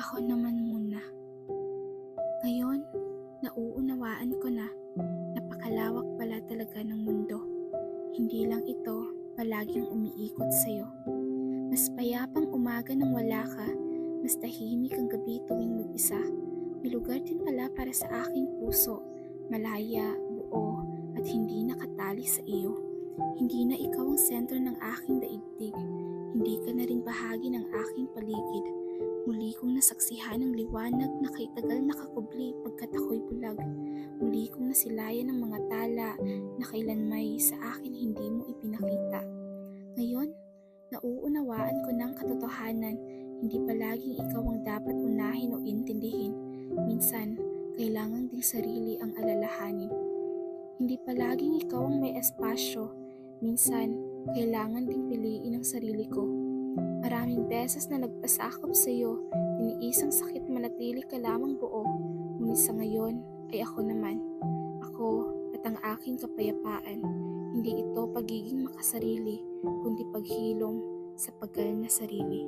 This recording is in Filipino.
Ako naman muna. Ngayon, nauunawaan ko na napakalawak pala talaga ng mundo. Hindi lang ito palaging umiikot sa'yo. Mas payapang umaga nang wala ka, mas tahimik ang gabi tuwing mag-isa. May lugar din pala para sa aking puso, malaya, buo, at hindi nakatali sa iyo. Hindi na ikaw ang sentro ng aking daigdig. Hindi ka na rin bahagi ng aking paligid. Muli kong nasaksihan ang liwanag na kay tagal nakakubli pagkat ako'y bulag. Muli kong nasilayan ang mga tala na kailanmay sa akin hindi mo ipinakita. Ngayon, nauunawaan ko ng katotohanan, hindi palaging ikaw ang dapat unahin o intindihin. Minsan, kailangan ding sarili ang alalahanin. Hindi palaging ikaw ang may espasyo. Minsan, kailangan ding piliin ang sarili ko. Maraming beses na nagpasakop sa iyo, tiniisang sakit manatili ka lamang buo. Ngunit sa ngayon ay ako naman. Ako at ang aking kapayapaan. Hindi ito pagiging makasarili, kundi paghilom sa pagal na sarili.